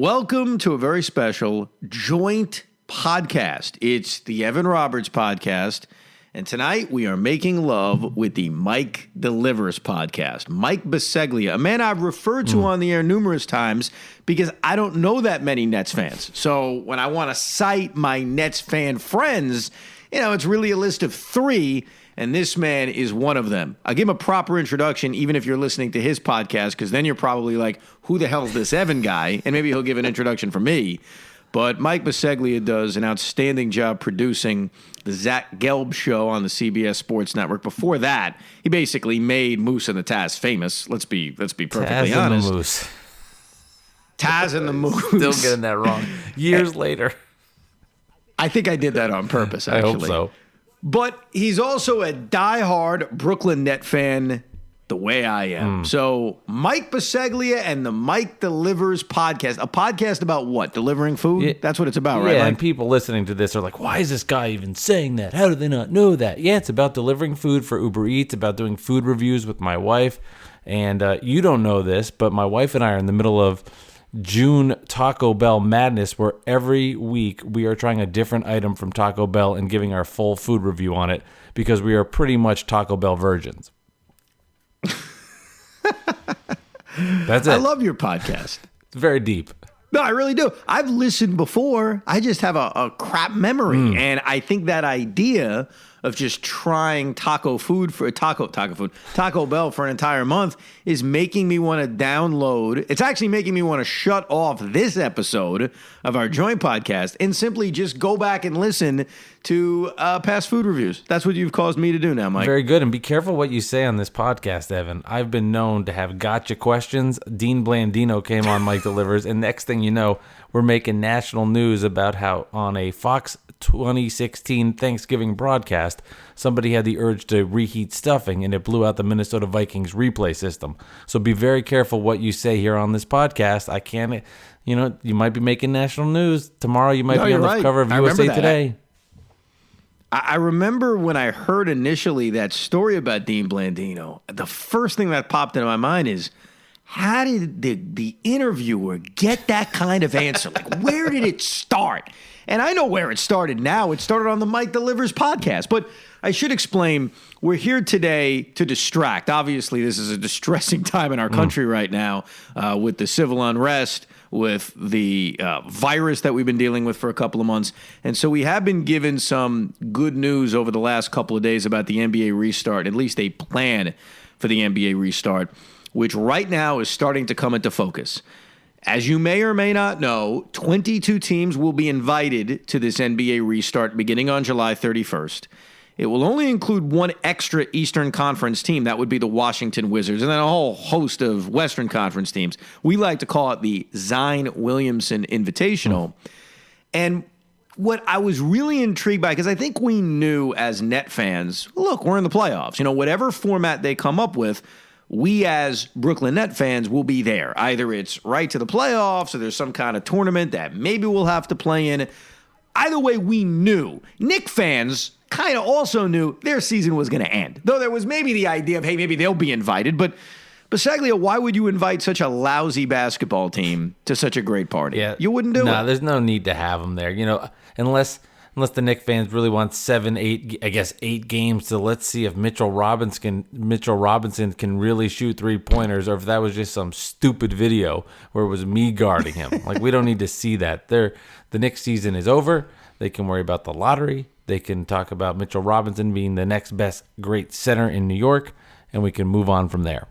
Welcome to a very special joint podcast. It's the Evan Roberts podcast, and tonight we are making love with the Mike Delivers podcast. Mike Biseglia, a man I've referred to on the air numerous times because I don't know that many Nets fans. So when I want to cite my Nets fan friends, it's really a list of three, and this man is one of them. I'll give him a proper introduction, even if you're listening to his podcast, because then you're probably like, who the hell is this Evan guy? And maybe he'll give an introduction for me. But Mike Biseglia does an outstanding job producing the Zach Gelb show on the CBS Sports Network. Before that, he basically made Moose and the Taz famous. Let's be perfectly Taz honest. And the Moose. Taz and the Moose. Still getting that wrong. Years later. I think I did that on purpose, actually. I hope so. But he's also a diehard Brooklyn Net fan the way I am. So Mike Biseglia and the Mike Delivers podcast. A podcast about what? Delivering food? Yeah. That's what it's about, right? Yeah, Mike? and people listening to this are like, why is this guy even saying that? How do they not know that? Yeah, it's about delivering food for Uber Eats, about doing food reviews with my wife. And you don't know this, but my wife and I are in the middle of June Taco Bell madness, where every week we are trying a different item from Taco Bell and giving our full food review on it because we are pretty much Taco Bell virgins. That's it. I love your podcast. It's very deep. No, I really do. I've listened before. I just have a crap memory. And I think that idea of just trying Taco Bell for an entire month is making me want to download. It's actually making me want to shut off this episode of our joint podcast and simply just go back and listen to past food reviews. That's what you've caused me to do now, Mike. Very good. And be careful what you say on this podcast, Evan. I've been known to have gotcha questions. Dean Blandino came on Mike Delivers, and next thing you know, we're making national news about how on a Fox 2016 Thanksgiving broadcast, somebody had the urge to reheat stuffing, and it blew out the Minnesota Vikings replay system. So be very careful what you say here on this podcast. I can't, you might be making national news. Tomorrow you might be on the cover of USA Today. I remember when I heard initially that story about Dean Blandino, the first thing that popped into my mind is, how did the interviewer get that kind of answer? Like, where did it start? And I know where it started now. It started on the Mike Delivers podcast. But I should explain, we're here today to distract. Obviously, this is a distressing time in our country right now with the civil unrest, with the virus that we've been dealing with for a couple of months. And so we have been given some good news over the last couple of days about the NBA restart, at least a plan for the NBA restart, which right now is starting to come into focus. As you may or may not know, 22 teams will be invited to this NBA restart beginning on July 31st. It will only include one extra Eastern Conference team. That would be the Washington Wizards, and then a whole host of Western Conference teams. We like to call it the Zion Williamson Invitational. And what I was really intrigued by, because I think we knew as Net fans, look, we're in the playoffs. Whatever format they come up with, we as Brooklyn Net fans will be there. Either it's right to the playoffs or there's some kind of tournament that maybe we'll have to play in. Either way, we knew. Knick fans kind of also knew their season was going to end. Though there was maybe the idea of, hey, maybe they'll be invited. But Biseglia, why would you invite such a lousy basketball team to such a great party? Yeah, you wouldn't do it. No, there's no need to have them there. Unless the Knicks fans really want 8 games to let's see if Mitchell Robinson can really shoot 3-pointers, or if that was just some stupid video where it was me guarding him. Like, we don't need to see that. The Knicks season is over. They can worry about the lottery. They can talk about Mitchell Robinson being the next best great center in New York, and we can move on from there.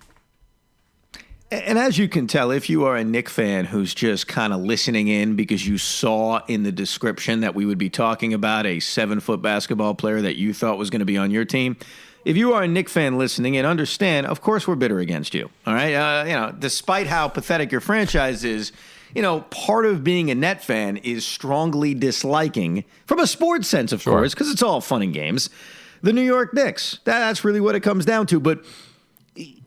And as you can tell, if you are a Knick fan who's just kind of listening in because you saw in the description that we would be talking about a 7-foot basketball player that you thought was going to be on your team, if you are a Knick fan listening in, understand, of course we're bitter against you. All right? Despite how pathetic your franchise is, part of being a Net fan is strongly disliking, from a sports sense, of course, because it's all fun and games, the New York Knicks. That's really what it comes down to. But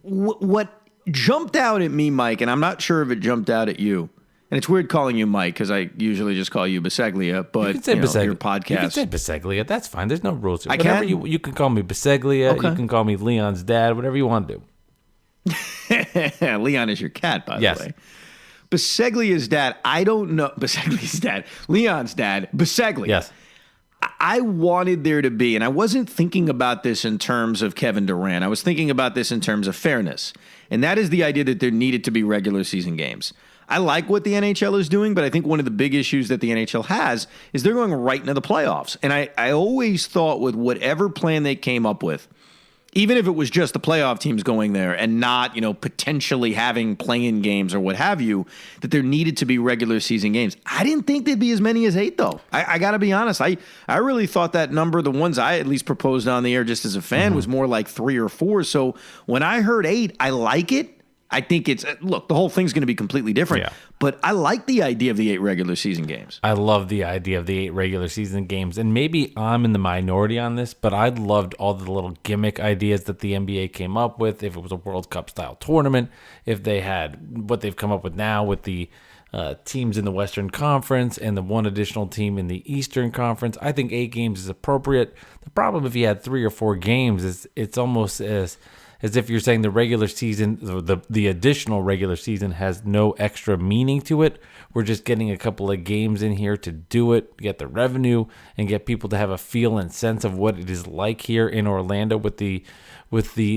what jumped out at me, Mike, and I'm not sure if it jumped out at you, and it's weird calling you Mike because I usually just call you Biseglia, but you can say your podcast. You can say Biseglia. That's fine. There's no rules. I can? You can call me Biseglia. Okay. You can call me Leon's dad. Whatever you want to do. Leon is your cat, by the way. Biseglia's dad, I don't know. Biseglia's dad, Leon's dad, Biseglia. Yes. I wanted there to be, and I wasn't thinking about this in terms of Kevin Durant. I was thinking about this in terms of fairness. And that is the idea that there needed to be regular season games. I like what the NHL is doing, but I think one of the big issues that the NHL has is they're going right into the playoffs. And I always thought with whatever plan they came up with, even if it was just the playoff teams going there and not, potentially having play-in games or what have you, that there needed to be regular season games. I didn't think there'd be as many as 8, though. I got to be honest. I really thought that number, the ones I at least proposed on the air just as a fan, was more like 3 or 4. So when I heard 8, I like it. I think look, the whole thing's going to be completely different. Yeah. But I like the idea of the 8 regular season games. I love the idea of the 8 regular season games. And maybe I'm in the minority on this, but I loved all the little gimmick ideas that the NBA came up with. If it was a World Cup style tournament, if they had what they've come up with now with the teams in the Western Conference and the one additional team in the Eastern Conference, I think 8 games is appropriate. The problem if you had 3 or 4 games is it's almost as if you're saying the regular season, the additional regular season has no extra meaning to it. We're just getting a couple of games in here to do it, get the revenue, and get people to have a feel and sense of what it is like here in Orlando with the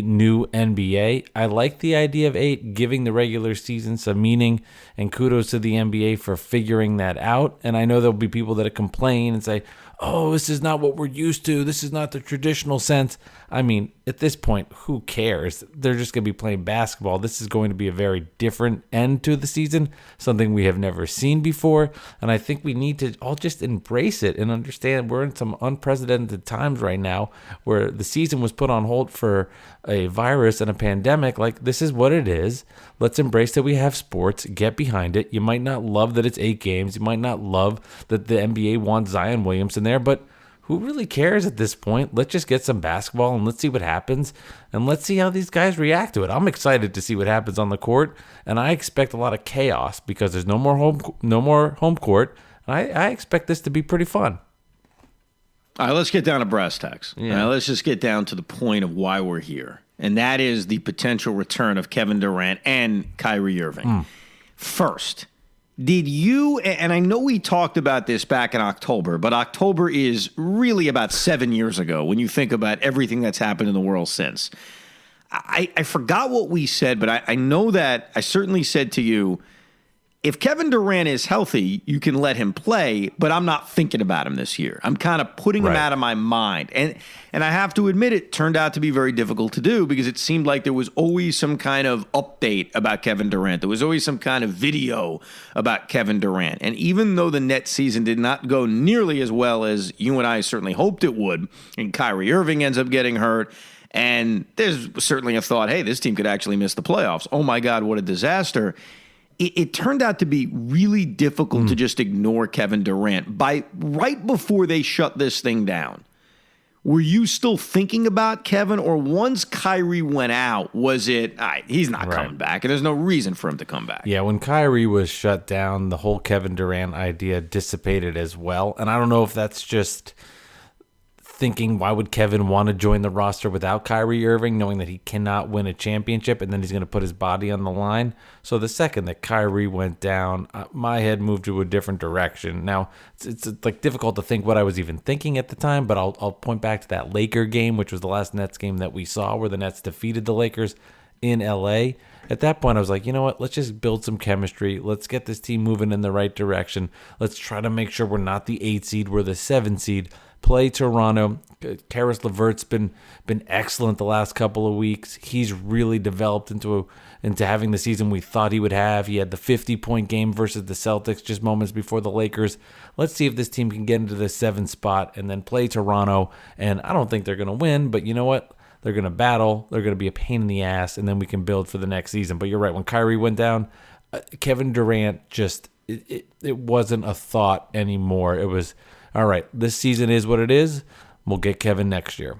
new NBA. I like the idea of 8, giving the regular season some meaning, and kudos to the NBA for figuring that out. And I know there'll be people that complain and say, oh, this is not what we're used to. This is not the traditional sense. I mean, at this point, who cares? They're just going to be playing basketball. This is going to be a very different end to the season, something we have never seen before. And I think we need to all just embrace it and understand we're in some unprecedented times right now where the season was put on hold for a virus and a pandemic. Like, this is what it is. Let's embrace that we have sports. Get behind it. You might not love that it's 8 games. You might not love that the NBA wants Zion Williamson there, but who really cares at this point? Let's just get some basketball and let's see what happens. And let's see how these guys react to it. I'm excited to see what happens on the court, and I expect a lot of chaos because there's no more home court. I expect this to be pretty fun. All right, let's get down to brass tacks. Yeah. All right, let's just get down to the point of why we're here, and that is the potential return of Kevin Durant and Kyrie Irving. First, did you, and I know we talked about this back in October, but October is really about 7 years ago when you think about everything that's happened in the world since. I forgot what we said, but I know that I certainly said to you, if Kevin Durant is healthy, you can let him play, but I'm not thinking about him this year. I'm kind of putting him out of my mind. And I have to admit, it turned out to be very difficult to do because it seemed like there was always some kind of update about Kevin Durant. There was always some kind of video about Kevin Durant. And even though the Nets season did not go nearly as well as you and I certainly hoped it would, and Kyrie Irving ends up getting hurt, and there's certainly a thought, hey, this team could actually miss the playoffs. Oh my God, what a disaster. It turned out to be really difficult to just ignore Kevin Durant. Right before they shut this thing down, were you still thinking about Kevin, or once Kyrie went out, was it, all right, he's not coming back, and there's no reason for him to come back? Yeah, when Kyrie was shut down, the whole Kevin Durant idea dissipated as well. And I don't know if that's just thinking, why would Kevin want to join the roster without Kyrie Irving, knowing that he cannot win a championship and then he's going to put his body on the line? So the second that Kyrie went down, my head moved to a different direction. Now, it's like difficult to think what I was even thinking at the time, but I'll point back to that Laker game, which was the last Nets game that we saw where the Nets defeated the Lakers in LA. At that point, I was like, you know what? Let's just build some chemistry. Let's get this team moving in the right direction. Let's try to make sure we're not the 8 seed, we're the 7 seed. Play Toronto. Karis LeVert's been excellent the last couple of weeks. He's really developed into having the season we thought he would have. He had the 50-point game versus the Celtics just moments before the Lakers. Let's see if this team can get into the 7th spot and then play Toronto. And I don't think they're going to win, but you know what? They're going to battle. They're going to be a pain in the ass, and then we can build for the next season. But you're right. When Kyrie went down, Kevin Durant just it wasn't a thought anymore. It was, all right, this season is what it is. We'll get Kevin next year.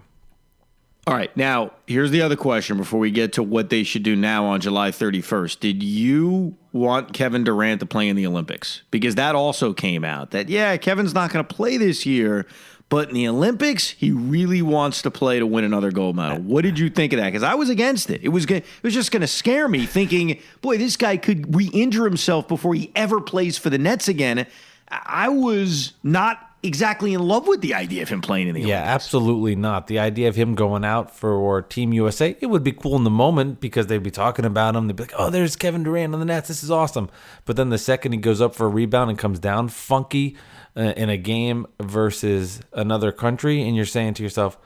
All right, now here's the other question before we get to what they should do now on July 31st. Did you want Kevin Durant to play in the Olympics? Because that also came out that, yeah, Kevin's not going to play this year, but in the Olympics, he really wants to play to win another gold medal. What did you think of that? Because I was against it. It was just going to scare me, thinking, boy, this guy could re-injure himself before he ever plays for the Nets again. I was not exactly in love with the idea of him playing in the Olympics. Yeah, absolutely not. The idea of him going out for Team USA, it would be cool in the moment because they'd be talking about him. They'd be like, oh, there's Kevin Durant on the Nets. This is awesome. But then the second he goes up for a rebound and comes down funky in a game versus another country, and you're saying to yourself,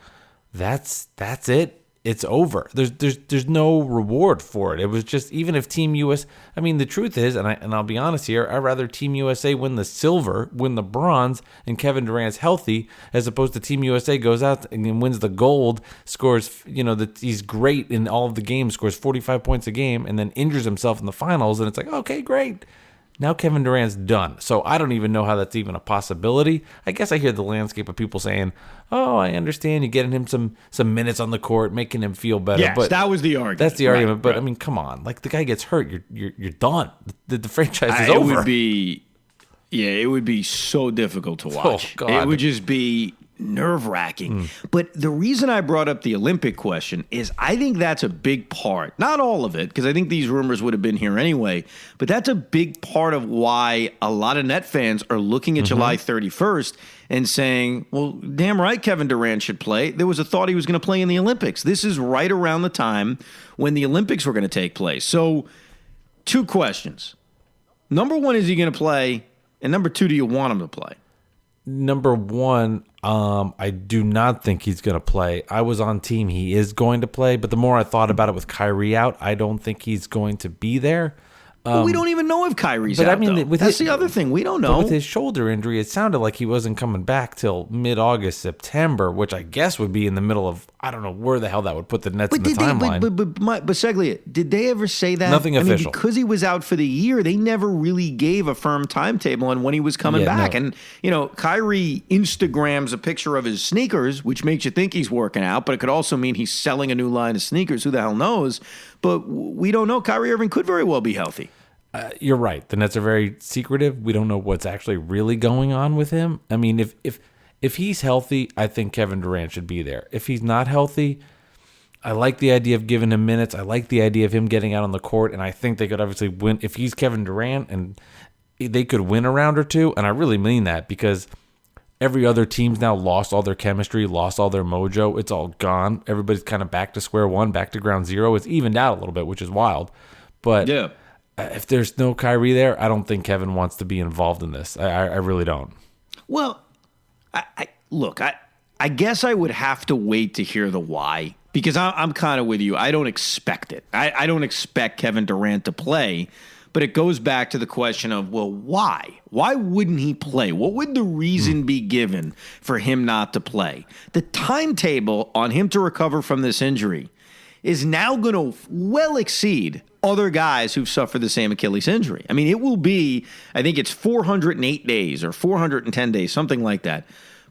that's it. It's over. There's no reward for it. It was just, even if Team US, I mean, the truth is, and I'll be honest here, I'd rather Team USA win the silver, win the bronze, and Kevin Durant's healthy, as opposed to Team USA goes out and wins the gold, scores, he's great in all of the games, scores 45 points a game, and then injures himself in the finals, and it's like, okay, great. Now Kevin Durant's done. So I don't even know how that's even a possibility. I guess I hear the landscape of people saying, oh, I understand you're getting him some minutes on the court, making him feel better. Yes, but that was the argument. That's the argument. Right, but right. I mean, come on. Like, the guy gets hurt, you're done. The franchise is over. It would be so difficult to watch. Oh, God. It would just be nerve-wracking. But the reason I brought up the Olympic question is I think that's a big part. Not all of it, because I think these rumors would have been here anyway, but that's a big part of why a lot of Net fans are looking at July 31st and saying, well, damn right Kevin Durant should play. There was a thought he was going to play in the Olympics. This is right around the time when the Olympics were going to take place. So, two questions. Number one, is he going to play? And number two, do you want him to play? Number one, I do not think he's going to play. I was on team he is going to play, but the more I thought about it with Kyrie out, I don't think he's going to be there. Well, we don't even know if Kyrie's out, that's the other thing. We don't know. But with his shoulder injury, it sounded like he wasn't coming back till mid-August, September, which I guess would be in the middle of, I don't know where the hell that would put the Nets in the timeline. But Seglia, did they ever say that? Nothing official. I mean, because he was out for the year, they never really gave a firm timetable on when he was coming back. No. And, Kyrie Instagrams a picture of his sneakers, which makes you think he's working out, but it could also mean he's selling a new line of sneakers. Who the hell knows? But we don't know. Kyrie Irving could very well be healthy. You're right. The Nets are very secretive. We don't know what's actually really going on with him. I mean, if he's healthy, I think Kevin Durant should be there. If he's not healthy, I like the idea of giving him minutes. I like the idea of him getting out on the court, and I think they could obviously win. If he's Kevin Durant, and they could win a round or two, and I really mean that, because every other team's now lost all their chemistry, lost all their mojo. It's all gone. Everybody's kind of back to square one, back to ground zero. It's evened out a little bit, which is wild. But yeah. If there's no Kyrie there, I don't think Kevin wants to be involved in this. I really don't. Well, I guess I would have to wait to hear the why, because I'm kind of with you. I don't expect it. I don't expect Kevin Durant to play, but it goes back to the question of, well, why? Why wouldn't he play? What would the reason be given for him not to play? The timetable on him to recover from this injury is now going to well exceed other guys who've suffered the same Achilles injury. I mean, it will be, I think it's 408 days or 410 days, something like that,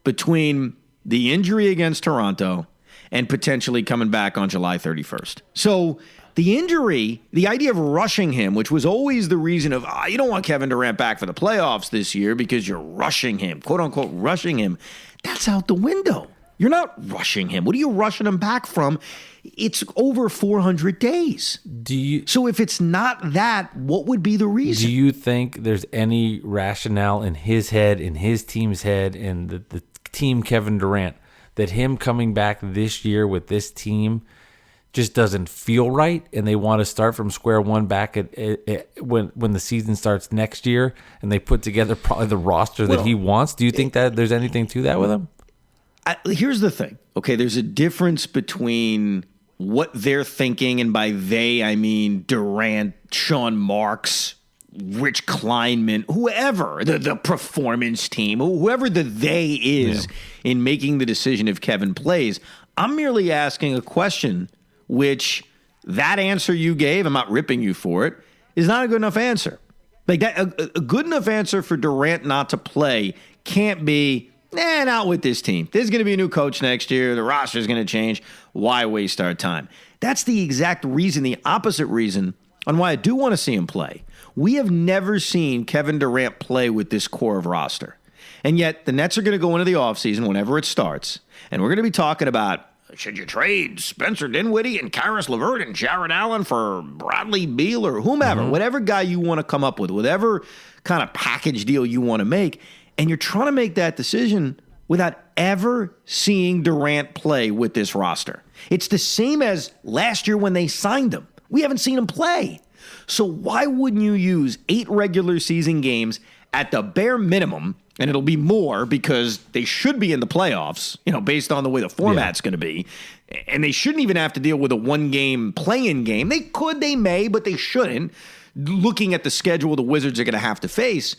between the injury against Toronto and potentially coming back on July 31st. So the injury, the idea of rushing him, which was always the reason of, you don't want Kevin Durant back for the playoffs this year because you're rushing him, quote unquote, rushing him. That's out the window. You're not rushing him. What are you rushing him back from? It's over 400 days. So if it's not that, what would be the reason? Do you think there's any rationale in his head, in his team's head, in the team Kevin Durant, that him coming back this year with this team just doesn't feel right, and they want to start from square one back at when the season starts next year, and they put together probably the roster that he wants? Do you think that there's anything to that with him? Here's the thing. Okay, there's a difference between what they're thinking, and by they, I mean Durant, Sean Marks, Rich Kleinman, whoever, the performance team, whoever the they is in making the decision if Kevin plays. I'm merely asking a question, which that answer you gave, I'm not ripping you for it, is not a good enough answer. Like that, a good enough answer for Durant not to play can't be, Nah, not with this team. There's going to be a new coach next year. The roster's going to change. Why waste our time? That's the exact reason, the opposite reason, on why I do want to see him play. We have never seen Kevin Durant play with this core of roster. And yet, the Nets are going to go into the offseason whenever it starts, and we're going to be talking about, should you trade Spencer Dinwiddie and Karis LeVert and Jared Allen for Bradley Beal or whomever, whatever guy you want to come up with, whatever kind of package deal you want to make, and you're trying to make that decision without ever seeing Durant play with this roster. It's the same as last year when they signed him. We haven't seen him play. So why wouldn't you use 8 regular season games at the bare minimum, and it'll be more because they should be in the playoffs, based on the way the format's going to be, and they shouldn't even have to deal with a 1-game play-in game. They could, they may, but they shouldn't. Looking at the schedule the Wizards are going to have to face,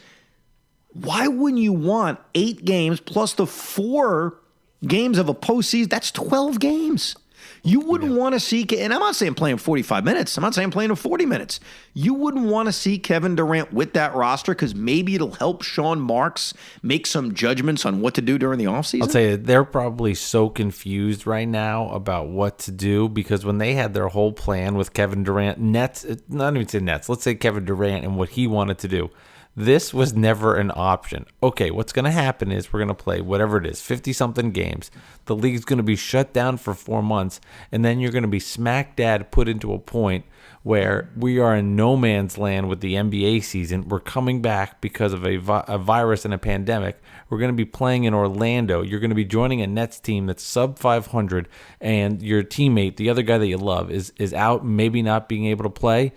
why wouldn't you want 8 games plus the 4 games of a postseason? That's 12 games. You wouldn't want to see, and I'm not saying playing 45 minutes. I'm not saying playing 40 minutes. You wouldn't want to see Kevin Durant with that roster because maybe it'll help Sean Marks make some judgments on what to do during the offseason? I'll tell you, they're probably so confused right now about what to do because when they had their whole plan with Kevin Durant, Nets, not even say Nets, let's say Kevin Durant and what he wanted to do. This was never an option. Okay, what's going to happen is we're going to play whatever it is, 50-something games. The league's going to be shut down for 4 months, and then you're going to be smack dab put into a point where we are in no man's land with the NBA season. We're coming back because of a virus and a pandemic. We're going to be playing in Orlando. You're going to be joining a Nets team that's sub 500, and your teammate, the other guy that you love, is out, maybe not being able to play,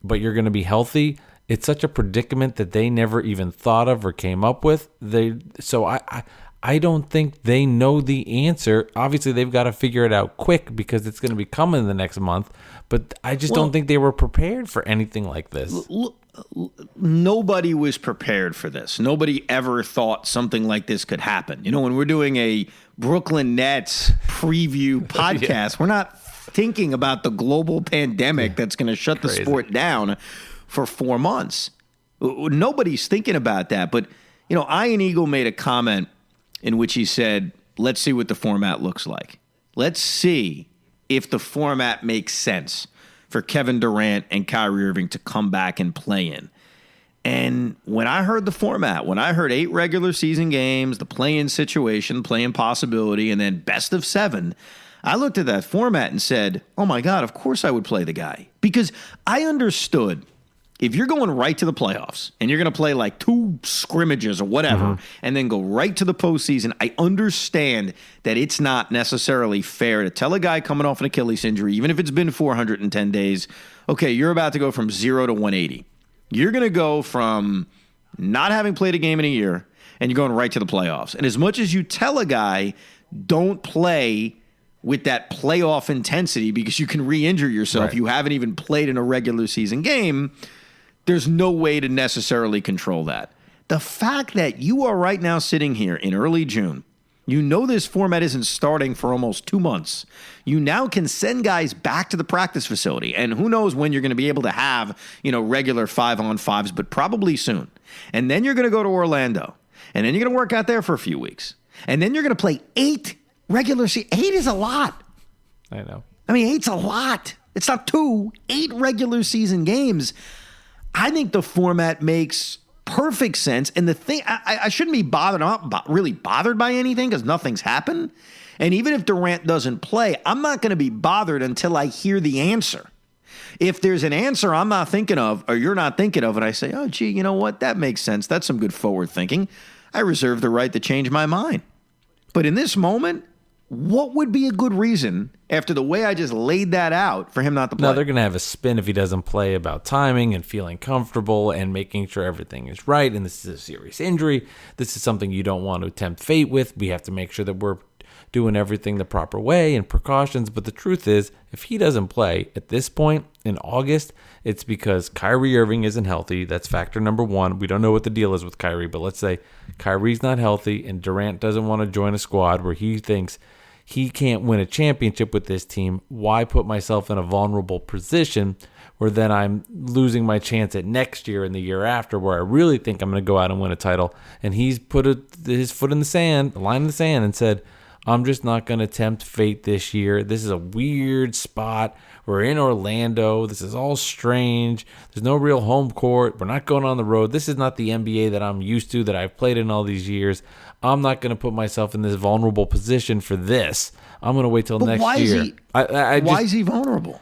but you're going to be healthy. It's such a predicament that they never even thought of or came up with. I don't think they know the answer. Obviously, they've got to figure it out quick because it's going to be coming in the next month. But I just don't think they were prepared for anything like this. Nobody was prepared for this. Nobody ever thought something like this could happen. When we're doing a Brooklyn Nets preview podcast, we're not thinking about the global pandemic that's going to shut the sport down for 4 months. Nobody's thinking about that. But, Ian Eagle made a comment in which he said, let's see what the format looks like. Let's see if the format makes sense for Kevin Durant and Kyrie Irving to come back and play in. And when I heard the format, when I heard 8 regular season games, the play-in situation, play-in possibility, and then best of 7, I looked at that format and said, oh my God, of course I would play the guy. Because I understood if you're going right to the playoffs and you're going to play like 2 scrimmages or whatever and then go right to the postseason, I understand that it's not necessarily fair to tell a guy coming off an Achilles injury, even if it's been 410 days, okay, you're about to go from 0 to 180. You're going to go from not having played a game in a year and you're going right to the playoffs. And as much as you tell a guy, don't play with that playoff intensity because you can re-injure yourself, right. You haven't even played in a regular season game, there's no way to necessarily control that. The fact that you are right now sitting here in early June, this format isn't starting for almost 2 months. You now can send guys back to the practice facility, and who knows when you're going to be able to have, regular 5-on-5s, but probably soon. And then you're going to go to Orlando, and then you're going to work out there for a few weeks. And then you're going to play 8 regular season. 8 is a lot. I know. 8's a lot. It's not 2, 8 regular season games. I think the format makes perfect sense. And the thing, I shouldn't be bothered. I'm not really bothered by anything because nothing's happened. And even if Durant doesn't play, I'm not going to be bothered until I hear the answer. If there's an answer I'm not thinking of or you're not thinking of, and I say, oh, gee, you know what? That makes sense. That's some good forward thinking. I reserve the right to change my mind. But in this moment, what would be a good reason after the way I just laid that out for him not to play? No, they're going to have a spin if he doesn't play about timing and feeling comfortable and making sure everything is right. And this is a serious injury. This is something you don't want to tempt fate with. We have to make sure that we're doing everything the proper way and precautions. But the truth is, if he doesn't play at this point in August, it's because Kyrie Irving isn't healthy. That's factor number 1. We don't know what the deal is with Kyrie, but let's say Kyrie's not healthy and Durant doesn't want to join a squad where he thinks he can't win a championship with this team. Why put myself in a vulnerable position or then I'm losing my chance at next year and the year after where I really think I'm going to go out and win a title. And he's put his foot in the sand, the line in the sand, and said, I'm just not going to tempt fate this year. This is a weird spot. We're in Orlando. This is all strange. There's no real home court. We're not going on the road. This is not the NBA that I'm used to, that I've played in all these years. I'm not going to put myself in this vulnerable position for this. I'm going to wait till next year. Why is he vulnerable?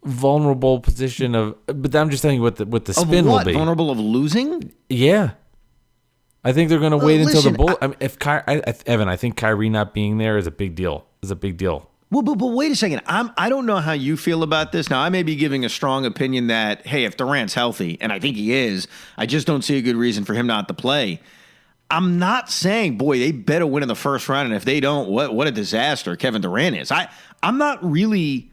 Vulnerable position of, but I'm just telling you what the spin will be. Vulnerable of losing? Yeah. I think they're going to wait until the Bulls. Evan, I think Kyrie not being there is a big deal. Well, but wait a second. I don't know how you feel about this. Now, I may be giving a strong opinion that, hey, if Durant's healthy, and I think he is, I just don't see a good reason for him not to play. I'm not saying, boy, they better win in the first round, and if they don't, what a disaster Kevin Durant is. I'm not really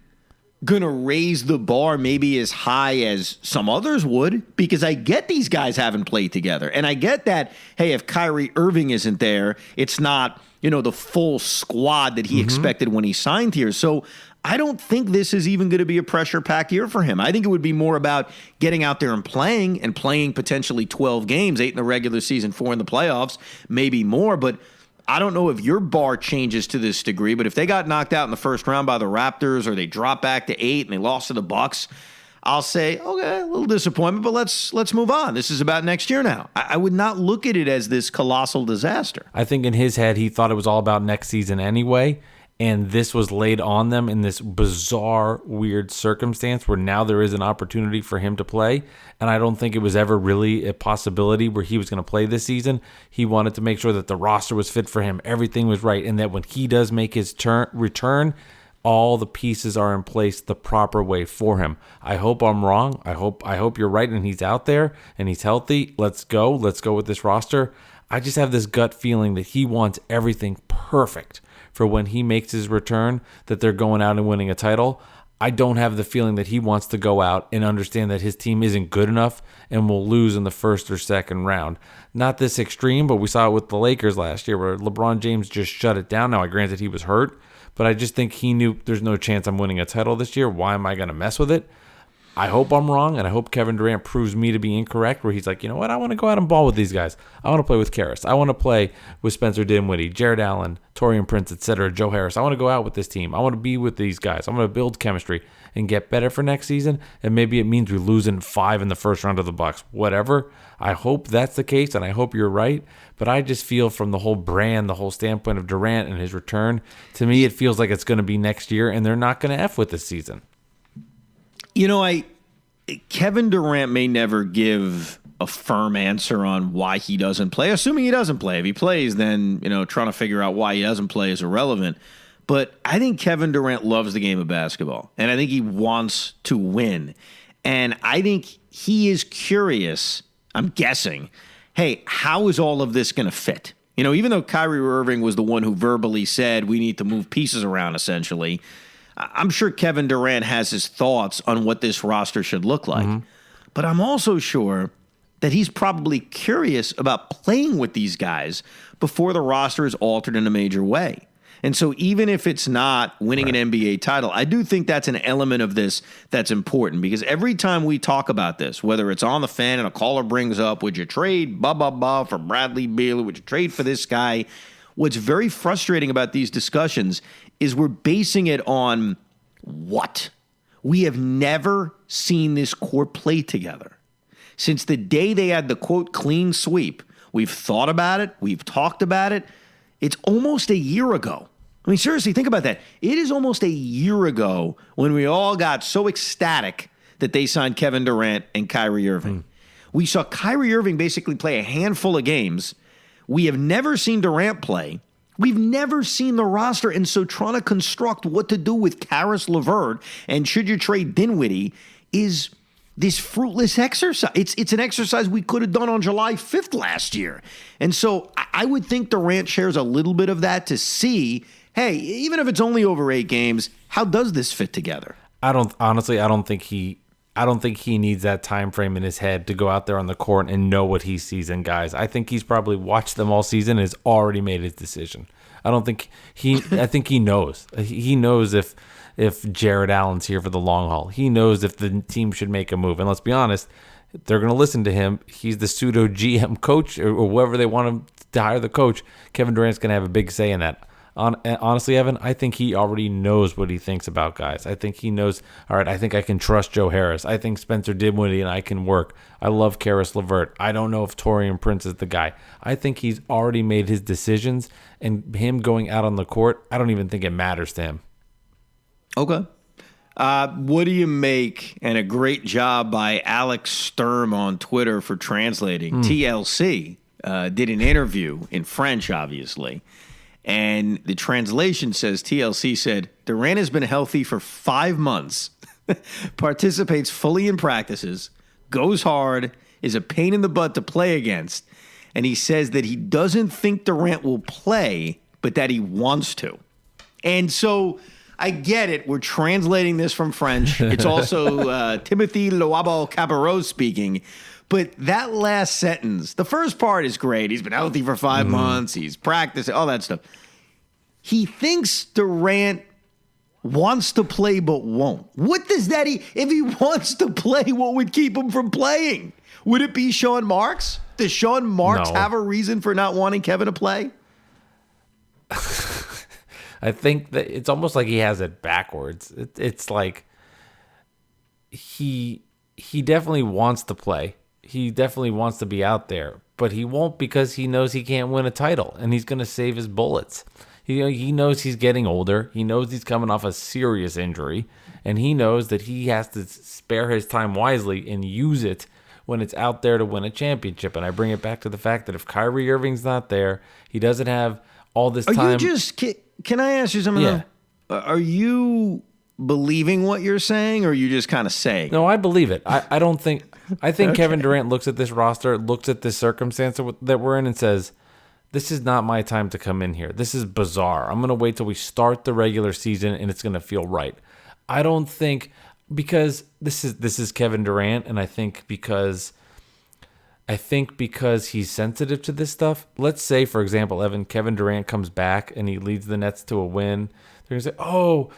going to raise the bar maybe as high as some others would, because I get these guys haven't played together. And I get that, hey, if Kyrie Irving isn't there, it's not, the full squad that he expected when he signed here. So I don't think this is even going to be a pressure-packed year for him. I think it would be more about getting out there and playing potentially 12 games, 8 in the regular season, 4 in the playoffs, maybe more. But I don't know if your bar changes to this degree, but if they got knocked out in the first round by the Raptors or they dropped back to 8 and they lost to the Bucks, I'll say, okay, a little disappointment, but let's move on. This is about next year now. I would not look at it as this colossal disaster. I think in his head, he thought it was all about next season anyway, and this was laid on them in this bizarre, weird circumstance where now there is an opportunity for him to play, and I don't think it was ever really a possibility where he was going to play this season. He wanted to make sure that the roster was fit for him, everything was right, and that when he does make his return, all the pieces are in place the proper way for him. I hope I'm wrong. I hope you're right and he's out there and he's healthy. Let's go with this roster. I just have this gut feeling that he wants everything perfect for when he makes his return, that they're going out and winning a title. I don't have the feeling that he wants to go out and understand that his team isn't good enough and will lose in the first or second round. Not this extreme, but we saw it with the Lakers last year where LeBron James just shut it down. Now, granted, he was hurt, but I just think he knew there's no chance I'm winning a title this year. Why am I going to mess with it? I hope I'm wrong, and I hope Kevin Durant proves me to be incorrect, where he's like, you know what, I want to go out and ball with these guys. I want to play with Karras. I want to play with Spencer Dinwiddie, Jared Allen, Taurean Prince, etc., Joe Harris. I want to go out with this team. I want to be with these guys. I'm going to build chemistry and get better for next season, and maybe it means we lose in 5 in the first round of the Bucks. Whatever. I hope that's the case, and I hope you're right, but I just feel from the whole brand, the whole standpoint of Durant and his return, to me it feels like it's going to be next year, and they're not going to F with this season. Kevin Durant may never give a firm answer on why he doesn't play, assuming he doesn't play. If he plays, then, trying to figure out why he doesn't play is irrelevant. But I think Kevin Durant loves the game of basketball, and I think he wants to win. And I think he is curious, I'm guessing, hey, how is all of this going to fit? Even though Kyrie Irving was the one who verbally said we need to move pieces around, essentially, I'm sure Kevin Durant has his thoughts on what this roster should look like. Mm-hmm. But I'm also sure that he's probably curious about playing with these guys before the roster is altered in a major way. And so even if it's not winning an NBA title, I do think that's an element of this that's important, because every time we talk about this, whether it's on the fan and a caller brings up, would you trade for Bradley Beal? Would you trade for this guy? What's very frustrating about these discussions is we're basing it on what? We have never seen this core play together. Since the day they had the, quote, clean sweep, we've thought about it. We've talked about it. It's almost a year ago. I mean, seriously, think about that. It is almost a year ago when we all got so ecstatic that they signed Kevin Durant and Kyrie Irving. We saw Kyrie Irving basically play a handful of games. We have never seen Durant play. We've never seen the roster, and so trying to construct what to do with Karis LeVert and should you trade Dinwiddie is this fruitless exercise. It's an exercise we could have done on July 5th last year. And so I would think Durant shares a little bit of that to see, hey, even if it's only over 8 games, how does this fit together? I don't think he needs that time frame in his head to go out there on the court and know what he sees in guys. I think he's probably watched them all season and has already made his decision. I think he knows. He knows if if Jared Allen's here for the long haul. He knows if the team should make a move. And let's be honest, they're going to listen to him. He's the pseudo GM coach or whoever they want him to hire the coach. Kevin Durant's going to have a big say in that. Honestly, Evan, I think he already knows what he thinks about guys. I think he knows, all right, I think I can trust Joe Harris. I think Spencer Dinwiddie and I can work. I love Karis LeVert. I don't know if Taurean Prince is the guy. I think he's already made his decisions, and him going out on the court, I don't even think it matters to him. Okay. What do you make, and a great job by Alex Sturm on Twitter for translating. TLC did an interview in French, obviously. And the translation says, TLC said, Durant has been healthy for 5 months, participates fully in practices, goes hard, is a pain in the butt to play against. And he says that he doesn't think Durant will play, but that he wants to. And so I get it. We're translating this from French. It's also Timothy Loabo Cabarro speaking. But that last sentence, the first part is great. He's been healthy for 5 months. He's practicing, all that stuff. He thinks Durant wants to play but won't. What does that if he wants to play, what would keep him from playing? Would it be Sean Marks? Does Sean Marks have a reason for not wanting Kevin to play? I think that it's almost like he has it backwards. It's like he definitely wants to play. He definitely wants to be out there, but he won't because he knows he can't win a title, and he's going to save his bullets. He knows he's getting older. He knows he's coming off a serious injury, and he knows that he has to spare his time wisely and use it when it's out there to win a championship. And I bring it back to the fact that if Kyrie Irving's not there, he doesn't have all this time. Can I ask you something? Yeah. Are you believing what you're saying, or are you just kind of saying? No, I believe it. I don't think. I think okay. Kevin Durant looks at this roster, looks at this circumstance that we're in, and says, "This is not my time to come in here. This is bizarre. I'm going to wait till we start the regular season, and it's going to feel right." I don't think because this is Kevin Durant, and I think because he's sensitive to this stuff. Let's say, for example, Kevin Durant comes back and he leads the Nets to a win. They're gonna say, "Oh,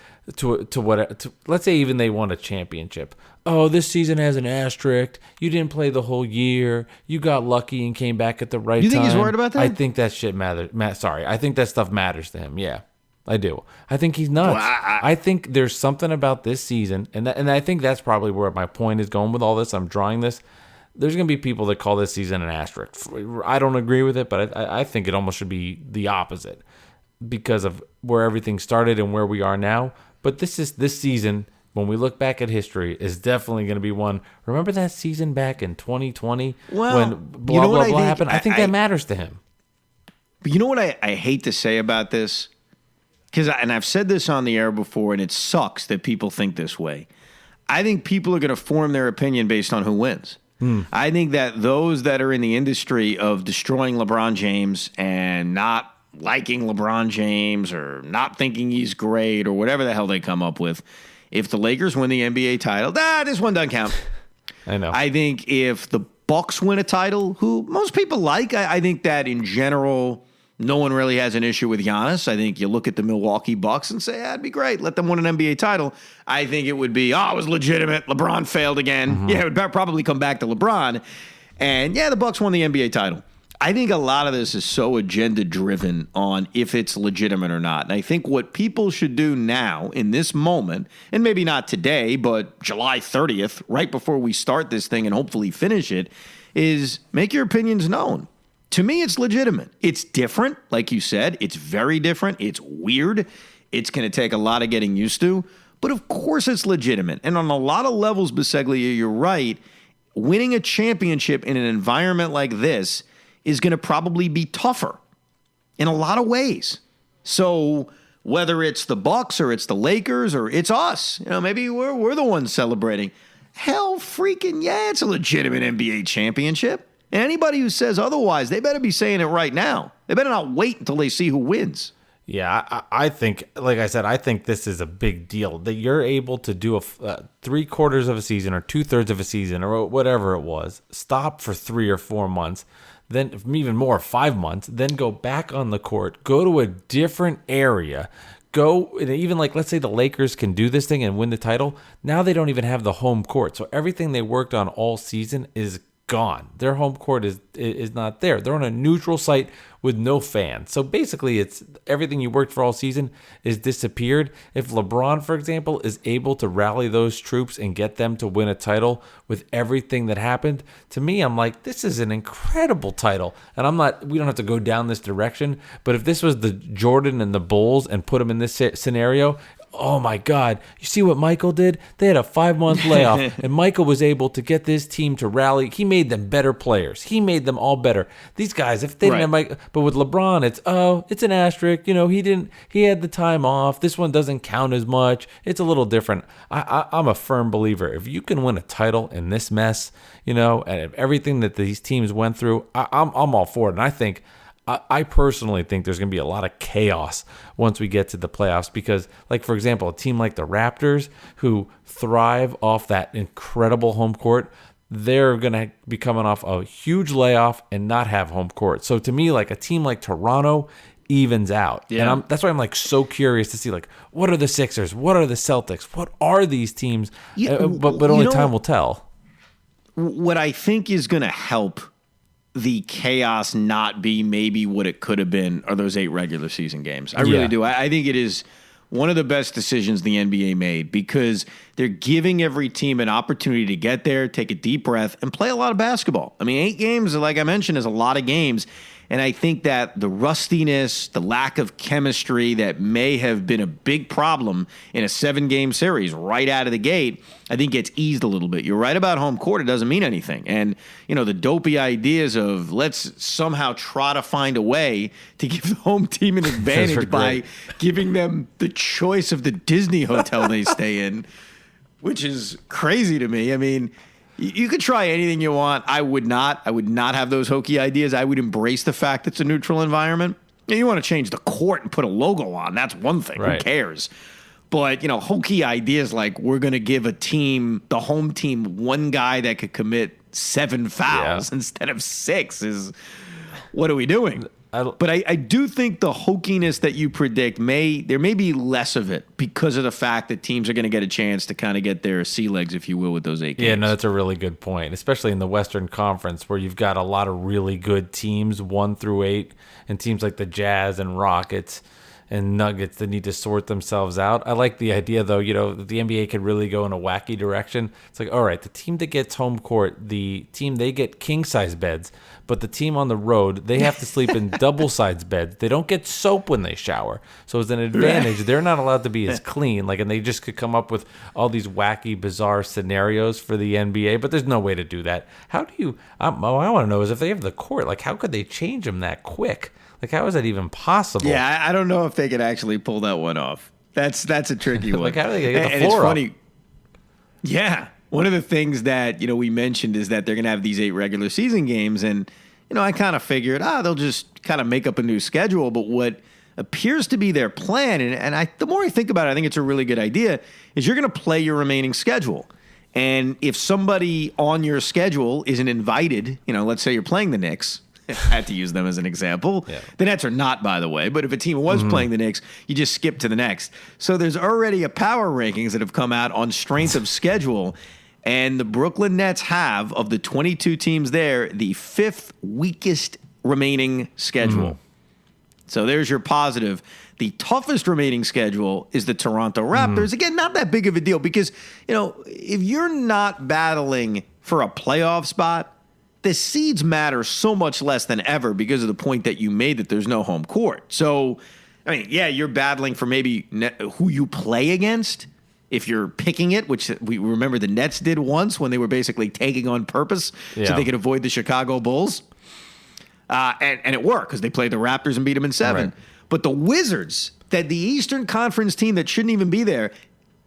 let's say even they won a championship. Oh, this season has an asterisk. You didn't play the whole year. You got lucky and came back at the right time." You think he's worried about that? I think that shit matters. I think that stuff matters to him. Yeah, I do. I think he's nuts. Well, I think there's something about this season, and I think that's probably where my point is going with all this. I'm drawing this. There's going to be people that call this season an asterisk. I don't agree with it, but I think it almost should be the opposite because of where everything started and where we are now. But this season, when we look back at history, is definitely going to be one. Remember that season back in 2020 when blah happened? I think that matters to him. But you know what I hate to say about this? And I've said this on the air before, and it sucks that people think this way. I think people are going to form their opinion based on who wins. I think that those that are in the industry of destroying LeBron James and not liking LeBron James or not thinking he's great or whatever the hell they come up with, if the Lakers win the NBA title, this one doesn't count. I know. I think if the Bucks win a title, who most people like, I think that in general, no one really has an issue with Giannis. I think you look at the Milwaukee Bucks and say, that'd be great. Let them win an NBA title. I think it would be, it was legitimate. LeBron failed again. Mm-hmm. Yeah, it would probably come back to LeBron. And yeah, the Bucks won the NBA title. I think a lot of this is so agenda-driven on if it's legitimate or not. And I think what people should do now in this moment, and maybe not today, but July 30th, right before we start this thing and hopefully finish it, is make your opinions known. To me, it's legitimate. It's different, like you said. It's very different. It's weird. It's going to take a lot of getting used to. But of course it's legitimate. And on a lot of levels, Biseglia, you're right. Winning a championship in an environment like this is going to probably be tougher in a lot of ways. So whether it's the Bucks or it's the Lakers or it's us, maybe we're the ones celebrating. Hell freaking yeah, it's a legitimate NBA championship. And anybody who says otherwise, they better be saying it right now. They better not wait until they see who wins. Yeah, I think, like I said, I think this is a big deal that you're able to do a 3/4 of a season or 2/3 of a season or whatever it was, stop for 3 or 4 months, then even more 5 months, then go back on the court, go to a different area, go, and even like, let's say the Lakers can do this thing and win the title. Now they don't even have the home court. So everything they worked on all season is gone. Their home court is not there. They're on a neutral site with no fans. So basically, it's everything you worked for all season is disappeared. If LeBron, for example, is able to rally those troops and get them to win a title with everything that happened, to me, I'm like, this is an incredible title. And we don't have to go down this direction, but if this was the Jordan and the Bulls and put them in this scenario, oh my God, you see what Michael did? They had a 5-month layoff, and Michael was able to get this team to rally. He made them better players. He made them all better. These guys, if they didn't have Michael, but with LeBron, it's an asterisk. He had the time off. This one doesn't count as much. It's a little different. I'm a firm believer. If you can win a title in this mess, and everything that these teams went through, I'm all for it. And I personally think there's going to be a lot of chaos once we get to the playoffs because, like, for example, a team like the Raptors who thrive off that incredible home court, they're going to be coming off a huge layoff and not have home court. So to me, like a team like Toronto evens out. Yeah. And that's why I'm like so curious to see like what are the Sixers? What are the Celtics? What are these teams? Yeah, but only time will tell. What I think is going to help the chaos not be maybe what it could have been are those 8 regular season games. I really do. I think it is one of the best decisions the NBA made because they're giving every team an opportunity to get there, take a deep breath, and play a lot of basketball. I mean, 8 games, like I mentioned, is a lot of games. And I think that the rustiness, the lack of chemistry that may have been a big problem in a 7-game series right out of the gate, I think gets eased a little bit. You're right about home court. It doesn't mean anything. And, the dopey ideas of let's somehow try to find a way to give the home team an advantage by giving them the choice of the Disney hotel they stay in, which is crazy to me. I mean, you could try anything you want. I would not have those hokey ideas. I would embrace the fact it's a neutral environment. You want to change the court and put a logo on. That's one thing. Right. Who cares? But, hokey ideas like we're going to give the home team, one guy that could commit 7 fouls instead of 6 is, what are we doing? But I do think the hokiness that you predict there may be less of it because of the fact that teams are going to get a chance to kind of get their sea legs, if you will, with those 8 games. Yeah, no, that's a really good point, especially in the Western Conference where you've got a lot of really good teams, 1 through 8, and teams like the Jazz and Rockets and Nuggets that need to sort themselves out. I like the idea, though, that the NBA could really go in a wacky direction. It's like, all right, the team that gets home court, they get king-size beds, but the team on the road, they have to sleep in double-sized beds. They don't get soap when they shower. So as an advantage, they're not allowed to be as clean. And they just could come up with all these wacky, bizarre scenarios for the NBA, but there's no way to do that. How do you, I want to know is if they have the court, how could they change them that quick? How is that even possible? Yeah, I don't know if they could actually pull that one off. That's a tricky one. How do they get the floor up? It's funny. Yeah. One of the things that, we mentioned is that they're going to have these 8 regular season games. And, I kind of figured, they'll just kind of make up a new schedule. But what appears to be their plan, and the more I think about it, I think it's a really good idea, is you're going to play your remaining schedule. And if somebody on your schedule isn't invited, let's say you're playing the Knicks, I had to use them as an example. Yeah. The Nets are not, by the way, but if a team was playing the Knicks, you just skip to the next. So there's already a power rankings that have come out on strength of schedule, and the Brooklyn Nets have, of the 22 teams there, the 5th weakest remaining schedule. So there's your positive. The toughest remaining schedule is the Toronto Raptors. Again, not that big of a deal because, if you're not battling for a playoff spot, the seeds matter so much less than ever because of the point that you made that there's no home court. So, you're battling for maybe who you play against if you're picking it, which we remember the Nets did once when they were basically taking on purpose so they could avoid the Chicago Bulls. And it worked because they played the Raptors and beat them in 7. Right. But the Wizards, the Eastern Conference team that shouldn't even be there,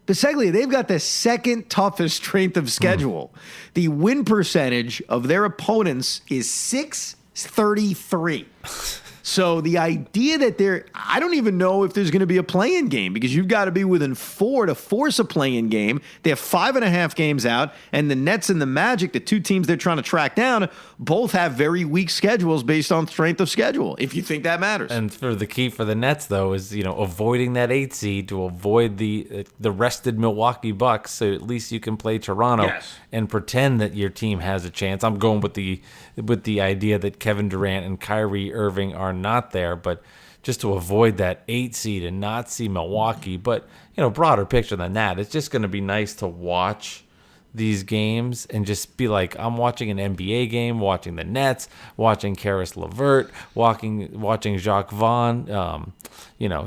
Biseglia, they've got the 2nd toughest strength of schedule. The win percentage of their opponents is .633. So the idea that I don't even know if there's going to be a play-in game because you've got to be within 4 to force a play-in game. They have 5.5 games out, and the Nets and the Magic, the two teams they're trying to track down, both have very weak schedules based on strength of schedule, if you think that matters. And for the key for the Nets, though, is avoiding that 8 seed to avoid the rested Milwaukee Bucks, so at least you can play Toronto and pretend that your team has a chance. I'm going with the idea that Kevin Durant and Kyrie Irving are not there, but just to avoid that 8 seed and not see Milwaukee. But broader picture than that, it's just going to be nice to watch these games and just be like, I'm watching an NBA game, watching the Nets, watching Karis LeVert, watching Jacques Vaughn,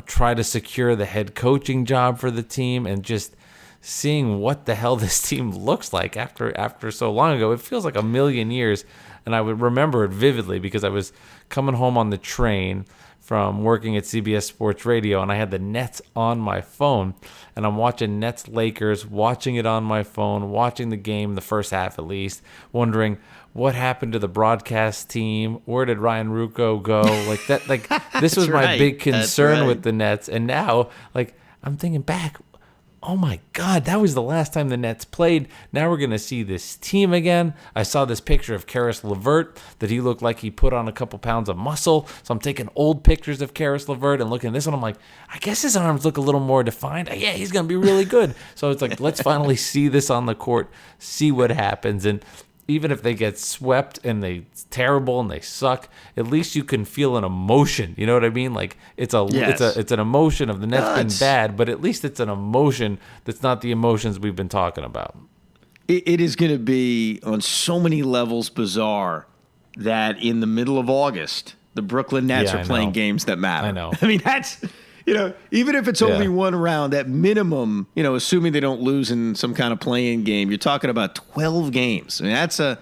try to secure the head coaching job for the team, and just seeing what the hell this team looks like after so long ago. It feels like a million years, and I would remember it vividly because I was coming home on the train from working at CBS Sports Radio, and I had the Nets on my phone, and I'm watching Nets-Lakers, watching it on my phone, watching the game, the first half at least, wondering what happened to the broadcast team, where did Ryan Ruocco go, like that. Like this was my big concern with the Nets, and now, like, I'm thinking back, oh my God, that was the last time the Nets played. Now we're going to see this team again. I saw this picture of Karis LeVert that he looked like he put on a couple pounds of muscle. So I'm taking old pictures of Karis LeVert and looking at this one. I'm like, I guess his arms look a little more defined. Yeah, he's going to be really good. So it's like, let's finally see this on the court, see what happens. And even if they get swept and it's terrible and they suck, at least you can feel an emotion. You know what I mean? Like it's an emotion of the Nets being bad, but at least it's an emotion that's not the emotions we've been talking about. It is going to be on so many levels bizarre that in the middle of August, the Brooklyn Nets are playing games that matter. I know. I mean, that's... even if it's only one round, at minimum, assuming they don't lose in some kind of play-in game, you're talking about 12 games. I mean, that's a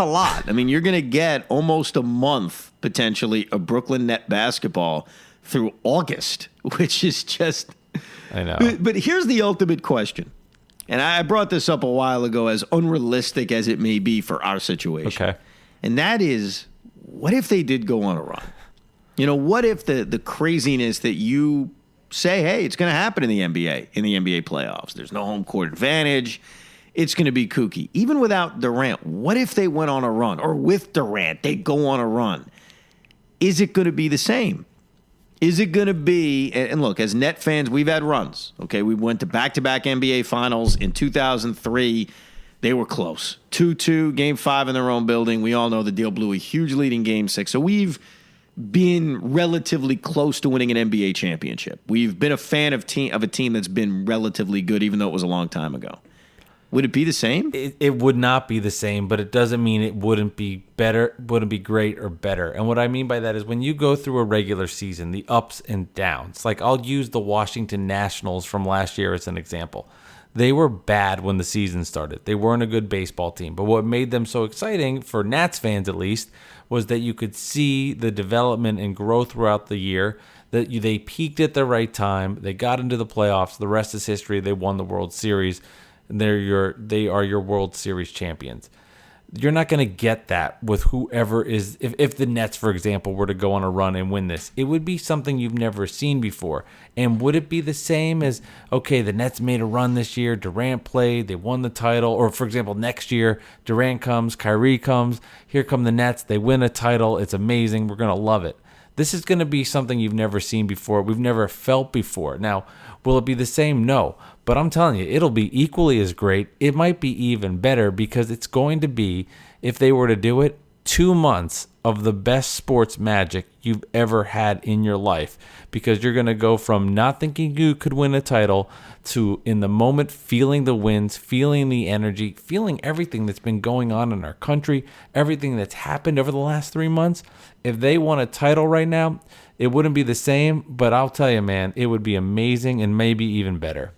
lot. I mean, you're going to get almost a month, potentially, of Brooklyn Net basketball through August, which is just... I know. But here's the ultimate question. And I brought this up a while ago, as unrealistic as it may be for our situation. Okay. And that is, what if they did go on a run? What if the craziness that you say, hey, it's going to happen in the NBA playoffs. There's no home court advantage. It's going to be kooky. Even without Durant, what if they went on a run? Or with Durant, they go on a run? Is it going to be the same? Is it going to be, and look, as Net fans, we've had runs. Okay, we went to back-to-back NBA finals in 2003. They were close. 2-2, Game 5 in their own building. We all know the deal blew a huge lead in Game 6. So we've been relatively close to winning an NBA championship. We've been a fan of a team that's been relatively good, even though it was a long time ago. Would it be the same? It would not be the same, but it doesn't mean it wouldn't be better, wouldn't be great or better. And what I mean by that is when you go through a regular season, the ups and downs, like I'll use the Washington Nationals from last year as an example. They were bad when the season started. They weren't a good baseball team. But what made them so exciting, for Nats fans at least, was that you could see the development and growth throughout the year, that they peaked at the right time. They got into the playoffs. The rest is history. They won the World Series. And they are your World Series champions. You're not going to get that with whoever is. If the Nets, for example, were to go on a run and win this, it would be something you've never seen before. And would it be the same as, okay, the Nets made a run this year, Durant played, they won the title, or for example, next year, Durant comes, Kyrie comes, here come the Nets, they win a title, it's amazing, we're going to love it. This is going to be something you've never seen before, we've never felt before. Now, will it be the same? No. But I'm telling you, it'll be equally as great. It might be even better because it's going to be, if they were to do it, 2 months of the best sports magic you've ever had in your life. Because you're going to go from not thinking you could win a title to, in the moment, feeling the wins, feeling the energy, feeling everything that's been going on in our country, everything that's happened over the last 3 months. If they won a title right now, it wouldn't be the same, but I'll tell you, man, it would be amazing and maybe even better.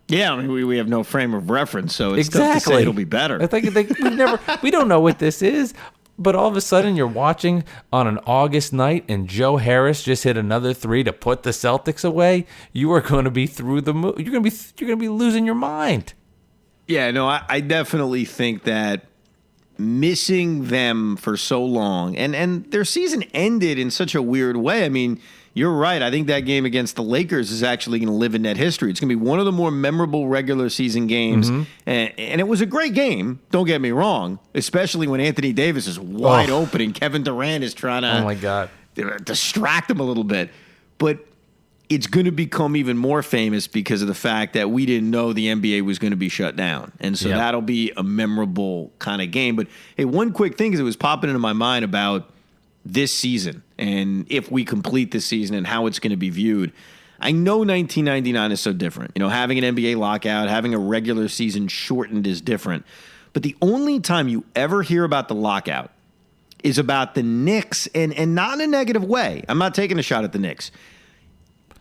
Yeah, I mean, we have no frame of reference, so it's tough to say it'll be better. I think we don't know what this is, but all of a sudden you're watching on an August night and Joe Harris just hit another 3 to put the Celtics away. You are going to be through the moon. You're going to be losing your mind. Yeah, no, I definitely think that missing them for so long, and their season ended in such a weird way. I mean, you're right. I think that game against the Lakers is actually going to live in net history. It's going to be one of the more memorable regular season games, and it was a great game. Don't get me wrong, especially when Anthony Davis is wide open and Kevin Durant is trying to Oh my God, distract him a little bit. But it's going to become even more famous because of the fact that we didn't know the NBA was going to be shut down. And so that'll be a memorable kind of game. But hey, one quick thing is it was popping into my mind about this season and if we complete this season and how it's going to be viewed. I know 1999 is so different. You know, having an NBA lockout, having a regular season shortened is different. But the only time you ever hear about the lockout is about the Knicks, and not in a negative way. I'm not taking a shot at the Knicks.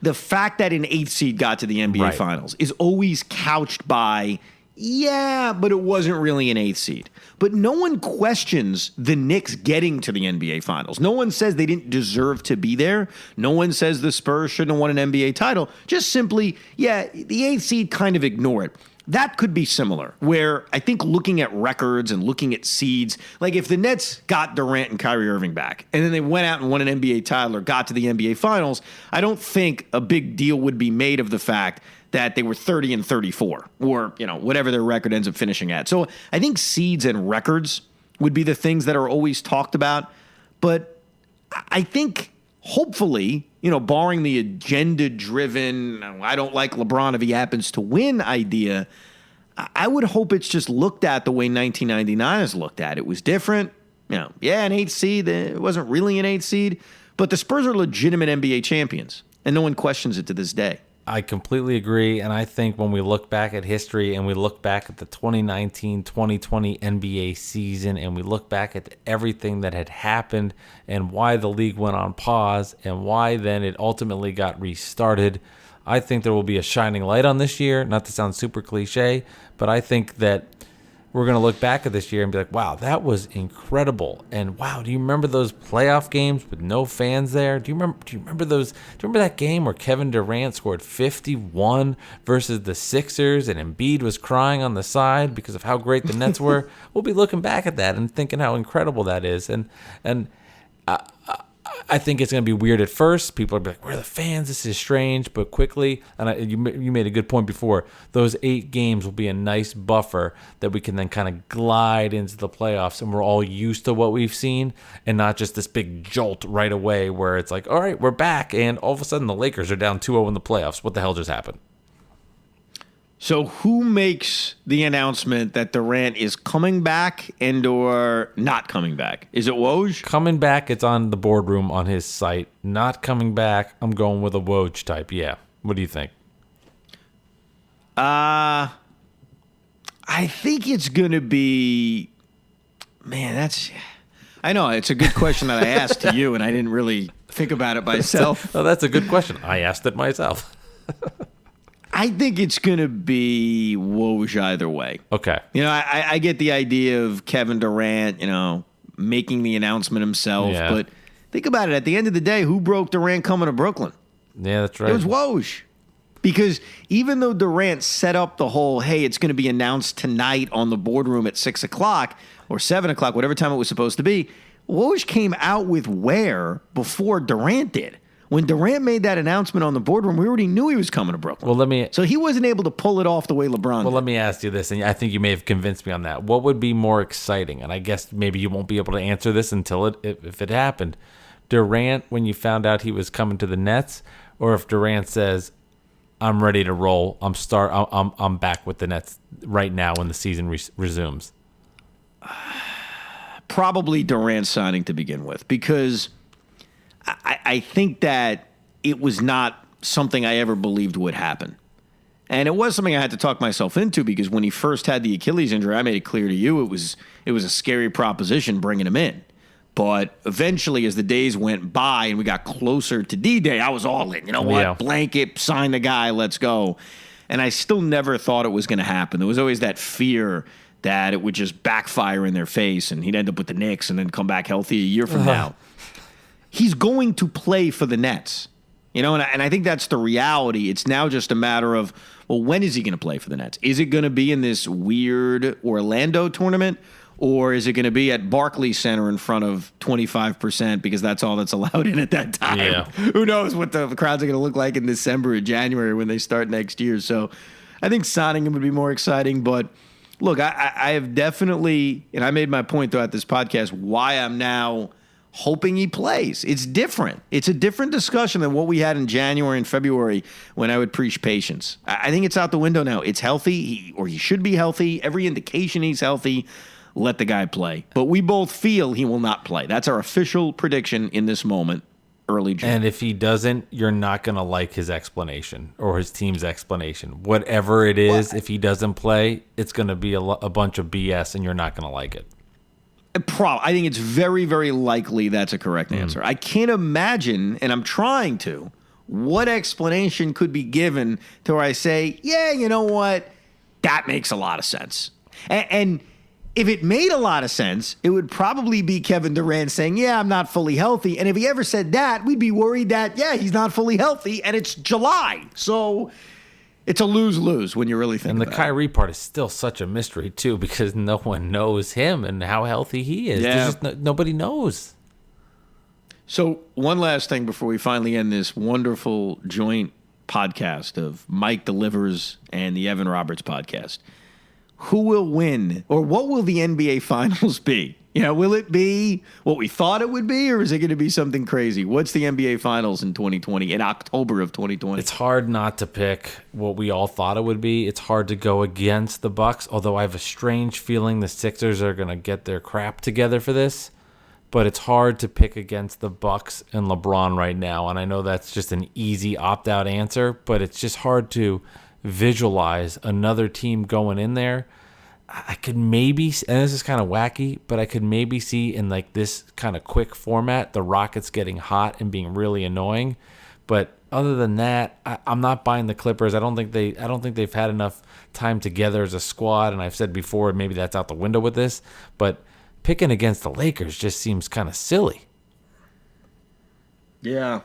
The fact that an 8th seed got to the NBA Finals is always couched by, yeah, but it wasn't really an 8th seed. But no one questions the Knicks getting to the NBA Finals. No one says they didn't deserve to be there. No one says the Spurs shouldn't have won an NBA title. Just simply, yeah, the 8th seed kind of ignore it. That could be similar, where I think looking at records and looking at seeds, like if the Nets got Durant and Kyrie Irving back, and then they went out and won an NBA title or got to the NBA Finals, I don't think a big deal would be made of the fact that they were 30 and 34, or whatever their record ends up finishing at. So I think seeds and records would be the things that are always talked about. But I think hopefully, barring the agenda-driven, I don't like LeBron if he happens to win idea, I would hope it's just looked at the way 1999 is looked at. It was different. An 8th seed. It wasn't really an 8th seed. But the Spurs are legitimate NBA champions, and no one questions it to this day. I completely agree, and I think when we look back at history and we look back at the 2019-2020 NBA season and we look back at everything that had happened and why the league went on pause and why then it ultimately got restarted, I think there will be a shining light on this year, not to sound super cliche, but I think that we're going to look back at this year and be like, wow, that was incredible. And wow, do you remember those playoff games with no fans there? Do you remember that game where Kevin Durant scored 51 versus the Sixers and Embiid was crying on the side because of how great the Nets were? We'll be looking back at that and thinking how incredible that is. And I think it's going to be weird at first. People are like, "Where are the fans? This is strange." But quickly, and you made a good point before, those 8 games will be a nice buffer that we can then kind of glide into the playoffs, and we're all used to what we've seen, and not just this big jolt right away where it's like, all right, we're back, and all of a sudden the Lakers are down 2-0 in the playoffs. What the hell just happened? So who makes the announcement that Durant is coming back and or not coming back? Is it Woj? Coming back, it's on the boardroom on his site. Not coming back, I'm going with a Woj type. Yeah. What do you think? I think it's going to be... Man, I know, it's a good question that I asked to you, and I didn't really think about it myself. Oh, that's a good question. I asked it myself. I think it's going to be Woj either way. Okay. I get the idea of Kevin Durant, making the announcement himself. Yeah. But think about it. At the end of the day, who broke Durant coming to Brooklyn? Yeah, that's right. It was Woj. Because even though Durant set up the whole, hey, it's going to be announced tonight on the boardroom at 6 o'clock or 7 o'clock, whatever time it was supposed to be, Woj came out with where before Durant did. When Durant made that announcement on the boardroom, we already knew he was coming to Brooklyn. So he wasn't able to pull it off the way LeBron did. Let me ask you this, and I think you may have convinced me on that. What would be more exciting? And I guess maybe you won't be able to answer this until if it happened. Durant, when you found out he was coming to the Nets, or if Durant says, "I'm ready to roll. I'm back with the Nets right now when the season resumes." Probably Durant signing to begin with, because I think that it was not something I ever believed would happen. And it was something I had to talk myself into, because when he first had the Achilles injury, I made it clear to you it was a scary proposition bringing him in. But eventually, as the days went by and we got closer to D-Day, I was all in. You know what? Yeah. Blanket, sign the guy, let's go. And I still never thought it was going to happen. There was always that fear that it would just backfire in their face and he'd end up with the Knicks and then come back healthy a year from now. He's going to play for the Nets, and I think that's the reality. It's now just a matter of, well, when is he going to play for the Nets? Is it going to be in this weird Orlando tournament, Or is it going to be at Barclays Center in front of 25% because that's all that's allowed in at that time? Yeah. Who knows what the crowds are going to look like in December or January when they start next year. So I think signing him would be more exciting. But look, I have definitely, and I made my point throughout this podcast, why I'm now hoping he plays. It's different. It's a different discussion than what we had in January and February when I would preach patience. I think it's out the window now. It's healthy, or he should be healthy. Every indication he's healthy. Let the guy play. But we both feel he will not play. That's our official prediction in this moment, early June. And if he doesn't, you're not going to like his explanation or his team's explanation. Whatever it is, if he doesn't play, it's going to be a bunch of BS, and you're not going to like it. I think it's very, very likely that's a correct answer. I can't imagine, and I'm trying to, what explanation could be given to where I say, yeah, you know what? That makes a lot of sense. And if it made a lot of sense, it would probably be Kevin Durant saying, yeah, I'm not fully healthy. And if he ever said that, we'd be worried that, yeah, he's not fully healthy, and it's July. So it's a lose-lose when you really think about it. And the Kyrie part is still such a mystery, too, because no one knows him and how healthy he is. Yeah. Nobody knows. So one last thing before we finally end this wonderful joint podcast of Mike Delivers and the Evan Roberts podcast. Who will win, or what will the NBA Finals be? Will it be what we thought it would be, or is it going to be something crazy? What's the NBA Finals in 2020, in October of 2020? It's hard not to pick what we all thought it would be. It's hard to go against the Bucks, although I have a strange feeling the Sixers are going to get their crap together for this. But it's hard to pick against the Bucks and LeBron right now, and I know that's just an easy opt-out answer, but it's just hard to visualize another team going in there. I could maybe, and this is kind of wacky, but I could maybe see in like this kind of quick format the Rockets getting hot and being really annoying. But other than that, I'm not buying the Clippers. I don't think they've had enough time together as a squad. And I've said before, maybe that's out the window with this. But picking against the Lakers just seems kind of silly. Yeah.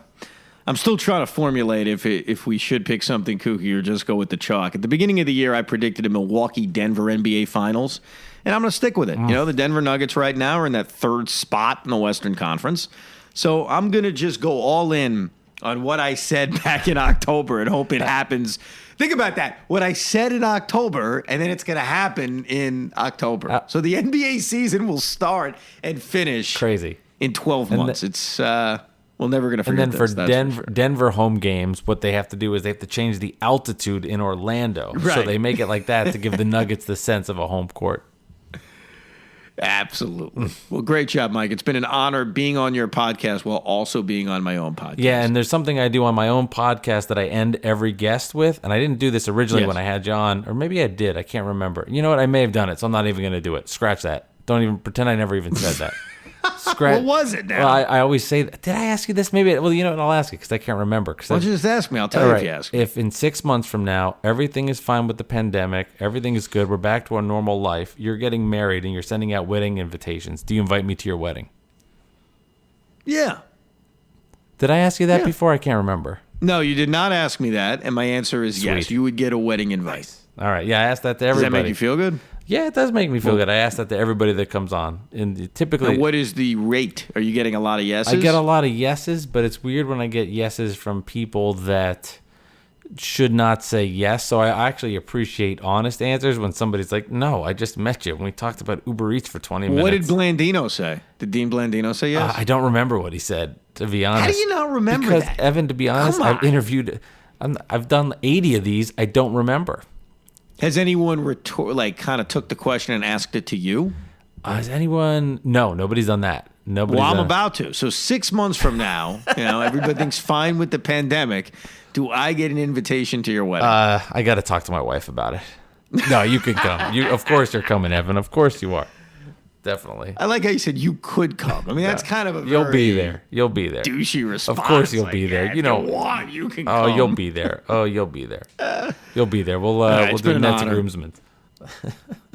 I'm still trying to formulate if we should pick something kooky or just go with the chalk. At the beginning of the year, I predicted a Milwaukee-Denver NBA Finals, and I'm going to stick with it. The Denver Nuggets right now are in that third spot in the Western Conference. So I'm going to just go all in on what I said back in October and hope it happens. Think about that. What I said in October, and then it's going to happen in October. So the NBA season will start and finish crazy in 12 months. It's... we're never going to forget this. And then for Denver home games, what they have to do is they have to change the altitude in Orlando. Right. So they make it like that to give the Nuggets the sense of a home court. Absolutely. Well, great job, Mike. It's been an honor being on your podcast while also being on my own podcast. Yeah, and there's something I do on my own podcast that I end every guest with, and I didn't do this originally when I had you on, or maybe I did. I can't remember. You know what? I may have done it, so I'm not even going to do it. Scratch that. Don't even pretend I never even said that. What was it now? Well, I always say that. Did I ask you this? Maybe. Well, I'll ask you because I can't remember. Why don't you just ask me? I'll tell you if you ask me. If in 6 months from now, everything is fine with the pandemic, everything is good, we're back to our normal life, you're getting married and you're sending out wedding invitations, do you invite me to your wedding? Yeah. Did I ask you that before? I can't remember. No, you did not ask me that, and my answer is yes. You would get a wedding invite. Nice. All right. Yeah, I asked that to everybody. Does that make you feel good? Yeah, it does make me feel good. I ask that to everybody that comes on. And typically... Now, what is the rate? Are you getting a lot of yeses? I get a lot of yeses, but it's weird when I get yeses from people that should not say yes. So I actually appreciate honest answers when somebody's like, no, I just met you. When we talked about Uber Eats for 20 minutes. What did Blandino say? Did Dean Blandino say yes? I don't remember what he said, to be honest. How do you not remember because, that? Evan, to be honest, I've interviewed... I've done 80 of these. I don't remember. Has anyone kind of took the question and asked it to you? Has anyone? No, nobody's done that. Nobody's I'm about to. So 6 months from now, everything's fine with the pandemic. Do I get an invitation to your wedding? I got to talk to my wife about it. No, you can come. Of course you're coming, Evan. Of course you are. Definitely. I like how you said you could come. I mean, that's kind of a You'll be there. You'll be there. Douchey response. Of course you'll be there. You can come. Oh, you'll be there. You'll be there. You'll be there. We'll do Nets groomsmen.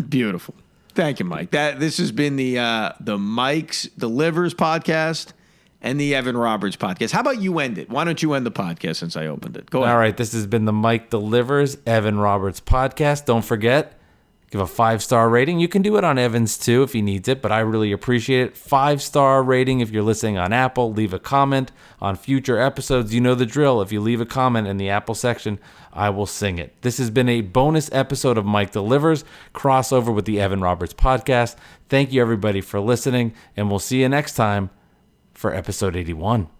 Beautiful. Thank you, Mike. This has been the Mike's Delivers podcast and the Evan Roberts podcast. How about you end it? Why don't you end the podcast since I opened it? Go ahead. All right. This has been the Mike Delivers, Evan Roberts podcast. Don't forget, Give a 5-star rating. You can do it on Evan's too if he needs it, but I really appreciate it. 5-star rating if you're listening on Apple. Leave a comment on future episodes. You know the drill. If you leave a comment in the Apple section, I will sing it. This has been a bonus episode of Mike Delivers, crossover with the Evan Roberts podcast. Thank you, everybody, for listening, and we'll see you next time for episode 81.